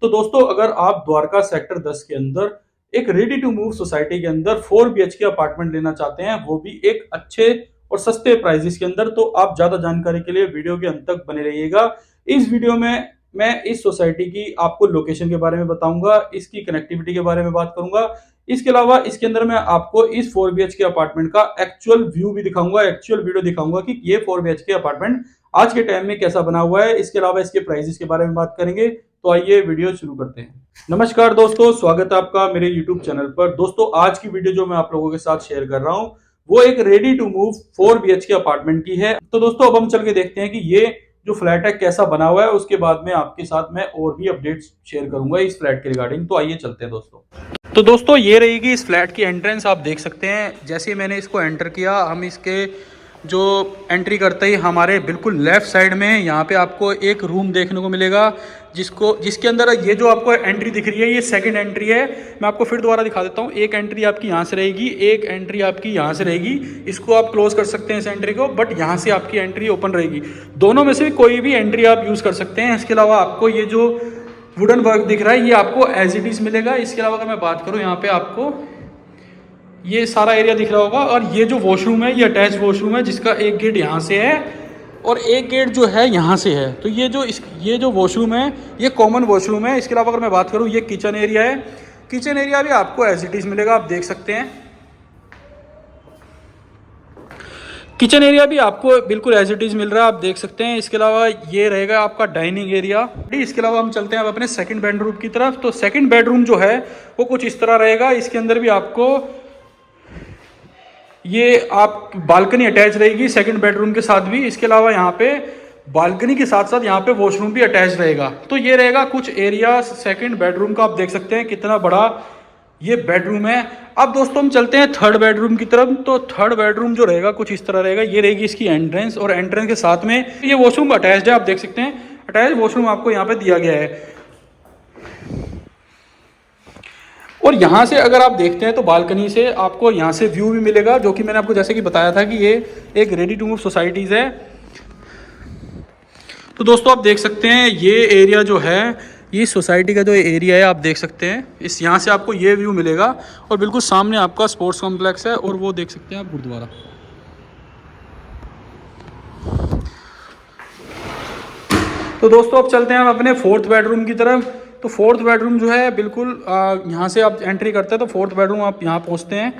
तो दोस्तों अगर आप द्वारका सेक्टर 10 के अंदर एक रेडी टू मूव सोसाइटी के अंदर 4 बीएचके अपार्टमेंट लेना चाहते हैं, वो भी एक अच्छे और सस्ते प्राइसेस के अंदर, तो आप ज्यादा जानकारी के लिए वीडियो के अंत तक बने रहिएगा। इस वीडियो में मैं इस सोसाइटी की आपको लोकेशन के बारे में बताऊंगा, इसकी कनेक्टिविटी के बारे में बात करूंगा। इसके अलावा इसके अंदर मैं आपको इस 4 बीएचके अपार्टमेंट का एक्चुअल व्यू भी दिखाऊंगा, एक्चुअल वीडियो दिखाऊंगा कि ये 4 बीएचके अपार्टमेंट आज के टाइम में कैसा बना हुआ है। इसके अलावा इसके प्राइसेस के बारे में बात करेंगे। तो आइए वीडियो शुरू करते हैं। नमस्कार दोस्तों, स्वागत है आपका मेरे YouTube चैनल पर। दोस्तों आज की वीडियो जो मैं आप लोगों के साथ शेयर कर रहा हूं वो एक ready to move 4 BHK apartment की है। तो दोस्तों अब हम चल के देखते हैं कि ये जो फ्लैट है कैसा बना हुआ है। उसके बाद में आपके साथ मैं और भी अपडेट्स शेयर करूंगा इस फ्लैट के रिगार्डिंग। तो आइए चलते हैं दोस्तों। तो दोस्तों ये रहेगी इस फ्लैट की एंट्रेंस, आप देख सकते हैं। जैसे ही मैंने इसको एंटर किया, हम इसके जो एंट्री करते ही हमारे बिल्कुल लेफ्ट साइड में यहाँ पे आपको एक रूम देखने को मिलेगा, जिसके अंदर ये जो आपको एंट्री दिख रही है ये सेकंड एंट्री है। मैं आपको फिर दोबारा दिखा देता हूँ। एक एंट्री आपकी यहाँ से रहेगी, एक एंट्री आपकी यहाँ से रहेगी। इसको आप क्लोज कर सकते हैं इस एंट्री को, बट यहाँ से आपकी एंट्री ओपन रहेगी। दोनों में से कोई भी एंट्री आप यूज़ कर सकते हैं। इसके अलावा आपको ये जो वुडन वर्क दिख रहा है ये आपको एज इट इज़ मिलेगा। इसके अलावा अगर मैं बात करूँ, यहाँ पे आपको ये सारा एरिया दिख रहा होगा, और ये जो वॉशरूम है ये अटैच वॉशरूम है, जिसका एक गेट यहाँ से है और एक गेट जो है यहाँ से है। तो ये जो वॉशरूम है ये कॉमन वॉशरूम है। इसके अलावा अगर मैं बात करूँ, ये किचन एरिया है। किचन एरिया भी आपको एज इट इज़ मिलेगा, आप देख सकते हैं। किचन एरिया भी आपको बिल्कुल एज इट इज़ मिल रहा है, आप देख सकते हैं। इसके अलावा ये रहेगा आपका डाइनिंग एरिया। इसके अलावा हम चलते हैं अब अपने सेकंड बेडरूम की तरफ। तो सेकंड बेडरूम जो है वो कुछ इस तरह रहेगा। इसके अंदर भी आपको ये आप बालकनी अटैच रहेगी सेकंड बेडरूम के साथ भी। इसके अलावा यहाँ पे बालकनी के साथ साथ यहाँ पे वॉशरूम भी अटैच रहेगा। तो ये रहेगा कुछ एरिया सेकंड बेडरूम का, आप देख सकते हैं कितना बड़ा ये बेडरूम है। अब दोस्तों हम चलते हैं थर्ड बेडरूम की तरफ। तो थर्ड बेडरूम जो रहेगा कुछ इस तरह रहेगा। ये रहेगी इसकी एंट्रेंस, और एंट्रेंस के साथ में ये वॉशरूम अटैच्ड है, आप देख सकते हैं। अटैच वॉशरूम आपको यहाँ पे दिया गया है। और यहाँ से अगर आप देखते हैं तो बालकनी से आपको यहाँ से व्यू भी मिलेगा, जो कि मैंने आपको जैसे कि बताया था कि ये एक रेडी टू मूव सोसाइटीज़ है। तो दोस्तों आप देख सकते हैं ये एरिया जो है, ये सोसाइटी का जो एरिया है आप देख सकते हैं। इस यहाँ से आपको ये व्यू मिलेगा, और बिल्कुल सामने आपका स्पोर्ट्स कॉम्प्लेक्स है, और वो देख सकते हैं आप गुरुद्वारा। तो दोस्तों अब चलते हैं हम अपने फोर्थ बेडरूम की तरफ। तो फोर्थ बेडरूम जो है बिल्कुल यहाँ से आप एंट्री करते हैं तो फोर्थ बेडरूम आप यहाँ पहुँचते हैं।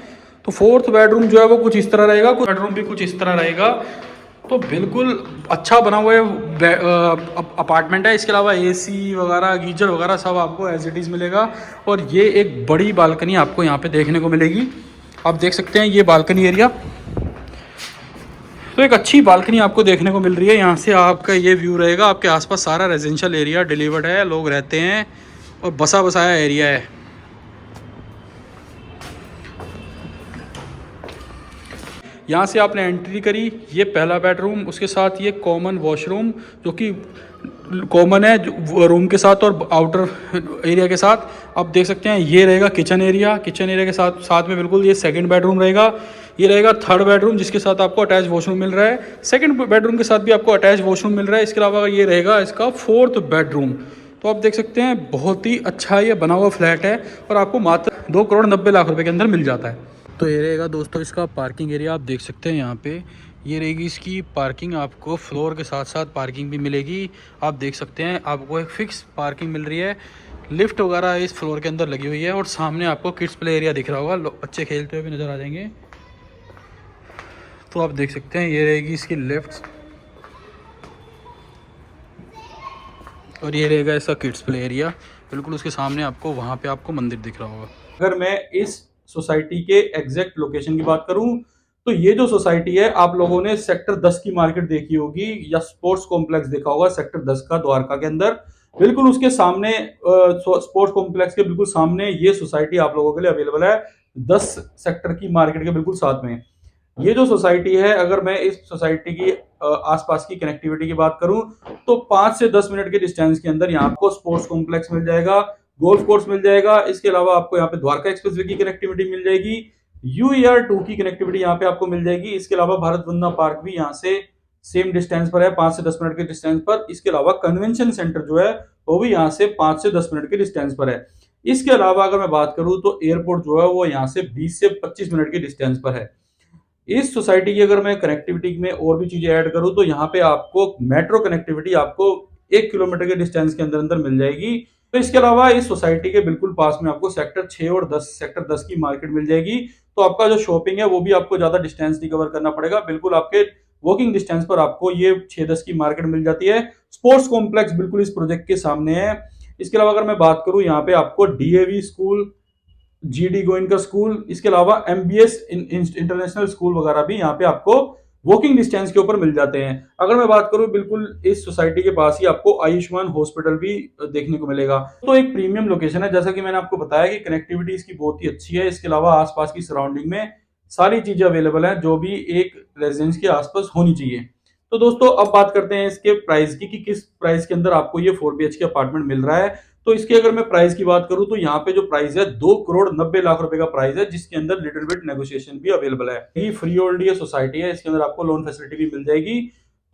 तो फोर्थ बेडरूम जो है वो कुछ इस तरह रहेगा, कुछ बेडरूम भी कुछ इस तरह रहेगा। तो बिल्कुल अच्छा बना हुआ है अपार्टमेंट है। इसके अलावा एसी वगैरह, गीजर वगैरह सब आपको एज इट इज़ मिलेगा। और ये एक बड़ी बालकनी आपको यहाँ पे देखने को मिलेगी, आप देख सकते हैं ये बालकनी एरिया। तो एक अच्छी बालकनी आपको देखने को मिल रही है। यहाँ से आपका ये व्यू रहेगा। आपके आसपास सारा रेजिडेंशियल एरिया डिलीवर्ड है, लोग रहते हैं और बसा बसाया एरिया है। यहाँ से आपने एंट्री करी, ये पहला बेडरूम, उसके साथ ये कॉमन वॉशरूम जो कि कॉमन है रूम के साथ और आउटर एरिया के साथ, आप देख सकते हैं। ये रहेगा किचन एरिया। किचन एरिया के साथ साथ में बिल्कुल ये सेकंड बेडरूम रहेगा। ये रहेगा थर्ड बेडरूम, जिसके साथ आपको अटैच वॉशरूम मिल रहा है। सेकंड बेडरूम के साथ भी आपको अटैच वॉशरूम मिल रहा है। इसके अलावा ये रहेगा इसका फोर्थ बेडरूम। तो आप देख सकते हैं बहुत ही अच्छा ये बना हुआ फ्लैट है, और आपको मात्र 2,90,00,000 रुपये के अंदर मिल जाता है। तो ये रहेगा दोस्तों इसका पार्किंग एरिया, आप देख सकते हैं। यहाँ पे ये रहेगी इसकी पार्किंग, आपको फ्लोर के साथ साथ पार्किंग भी मिलेगी, आप देख सकते हैं। आपको एक फिक्स पार्किंग मिल रही है। लिफ्ट वगैरह इस फ्लोर के अंदर लगी हुई है, और सामने आपको किड्स प्ले एरिया दिख रहा होगा, बच्चे खेलते हुए भी नज़र आ जाएंगे। तो आप देख सकते हैं ये रहेगी इसकी लेफ्ट, और ये रहेगा इसका किड्स प्ले एरिया। बिल्कुल उसके सामने आपको वहाँ पे आपको मंदिर दिख रहा होगा। अगर मैं इस सोसाइटी के एग्जैक्ट लोकेशन की बात करूं, तो ये जो सोसाइटी है, आप लोगों ने सेक्टर 10 की मार्केट देखी होगी या स्पोर्ट्स कॉम्प्लेक्स देखा होगा सेक्टर 10 का, द्वारका के अंदर। बिल्कुल उसके सामने स्पोर्ट्स कॉम्प्लेक्स के बिल्कुल सामने ये सोसाइटी आप लोगों के लिए अवेलेबल है, 10 सेक्टर की मार्केट के बिल्कुल साथ में। ये जो सोसाइटी है, अगर मैं इस सोसाइटी की आसपास की कनेक्टिविटी की बात करूं, तो 5 से 10 मिनट के डिस्टेंस के अंदर यहाँ आपको स्पोर्ट्स कॉम्प्लेक्स मिल जाएगा, गोल्फ कोर्स मिल जाएगा। इसके अलावा आपको यहाँ पे द्वारका एक्सप्रेसवे की कनेक्टिविटी मिल जाएगी, UER2 की कनेक्टिविटी यहाँ पे आपको मिल जाएगी। इसके अलावा भारत वंदना पार्क भी यहाँ से सेम डिस्टेंस पर है, 5 से 10 मिनट के डिस्टेंस पर। इसके अलावा कन्वेंशन सेंटर जो है वो भी यहाँ से 5 से 10 मिनट के डिस्टेंस पर है। इसके अलावा अगर मैं बात करूँ तो एयरपोर्ट जो है वो यहाँ से 20 से 25 मिनट के डिस्टेंस पर है। इस सोसाइटी की अगर मैं कनेक्टिविटी में और भी चीजें ऐड करूं तो यहाँ पे आपको मेट्रो कनेक्टिविटी आपको 1 किलोमीटर के डिस्टेंस के अंदर अंदर मिल जाएगी। तो इसके अलावा इस सोसाइटी के बिल्कुल पास में आपको सेक्टर 6 और 10 सेक्टर 10 की मार्केट मिल जाएगी। तो आपका जो शॉपिंग है वो भी आपको ज्यादा डिस्टेंस नहीं कवर करना पड़ेगा, बिल्कुल आपके वॉकिंग डिस्टेंस पर आपको ये 6-10 की मार्केट मिल जाती है। स्पोर्ट्स कॉम्प्लेक्स बिल्कुल इस प्रोजेक्ट के सामने है। इसके अलावा अगर मैं बात करूं यहाँ पे आपको DAV school, GD Goenka school, इसके अलावा एमबीएस इंटरनेशनल स्कूल वगैरह भी यहाँ पे आपको वॉकिंग डिस्टेंस के ऊपर मिल जाते हैं। अगर मैं बात करूं बिल्कुल इस सोसाइटी के पास ही आपको आयुष्मान हॉस्पिटल भी देखने को मिलेगा। तो एक प्रीमियम लोकेशन है, जैसा कि मैंने आपको बताया कि कनेक्टिविटी इसकी बहुत ही अच्छी है। इसके अलावा आसपास की सराउंडिंग में सारी चीजें अवेलेबल हैं जो भी एक रेजिडेंस के आसपास होनी चाहिए। तो दोस्तों अब बात करते हैं इसके प्राइस की कि किस प्राइस के अंदर आपको ये 4 BHK अपार्टमेंट मिल रहा है। तो इसकी अगर मैं प्राइस की बात करूं तो यहाँ पे जो प्राइस है 2,90,00,000 रुपए का प्राइस है, जिसके अंदर लिटिल बिट नेगोशिएशन भी अवेलेबल है। ये फ्री होल्ड ये सोसाइटी है, इसके अंदर आपको लोन फैसिलिटी भी मिल जाएगी।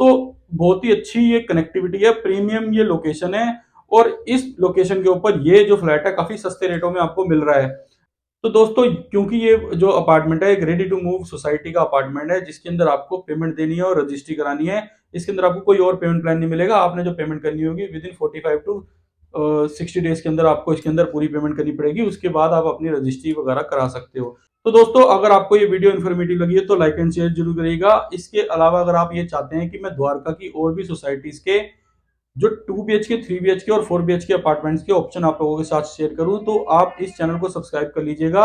तो बहुत ही अच्छी ये कनेक्टिविटी है, प्रीमियम ये लोकेशन है और इस लोकेशन के ऊपर ये जो फ्लैट है काफी सस्ते रेटों में आपको मिल रहा है। तो दोस्तों क्योंकि ये जो अपार्टमेंट है एक रेडी टू मूव सोसाइटी का अपार्टमेंट है, जिसके अंदर आपको पेमेंट देनी है और रजिस्ट्री करानी है। इसके अंदर आपको कोई और पेमेंट प्लान नहीं मिलेगा। आपने जो पेमेंट करनी होगी विद इन 45 टू 60 डेज के अंदर आपको इसके अंदर पूरी पेमेंट करनी पड़ेगी। उसके बाद आप अपनी रजिस्ट्री वगैरह करा सकते हो। तो दोस्तों अगर आपको ये वीडियो इन्फॉर्मेटिव लगी है तो लाइक एंड शेयर जरूर करिएगा। इसके अलावा अगर आप ये चाहते हैं कि मैं द्वारका की और भी सोसाइटीज के जो 2 BHK, 3 BHK और 4 BHK अपार्टमेंट्स के ऑप्शन आप लोगों के साथ शेयर करूं तो आप इस चैनल को सब्सक्राइब कर लीजिएगा।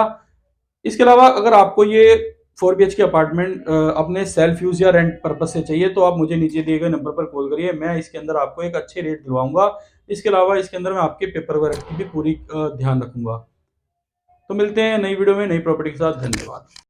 इसके अलावा अगर आपको ये 4 BHK अपार्टमेंट अपने सेल्फ यूज या रेंट पर्पज से चाहिए तो आप मुझे नीचे दिए गए नंबर पर कॉल करिए, मैं इसके अंदर आपको एक अच्छे रेट दिलवाऊंगा। इसके अलावा इसके अंदर मैं आपके पेपर वर्क की भी पूरी ध्यान रखूंगा। तो मिलते हैं नई वीडियो में नई प्रॉपर्टी के साथ। धन्यवाद।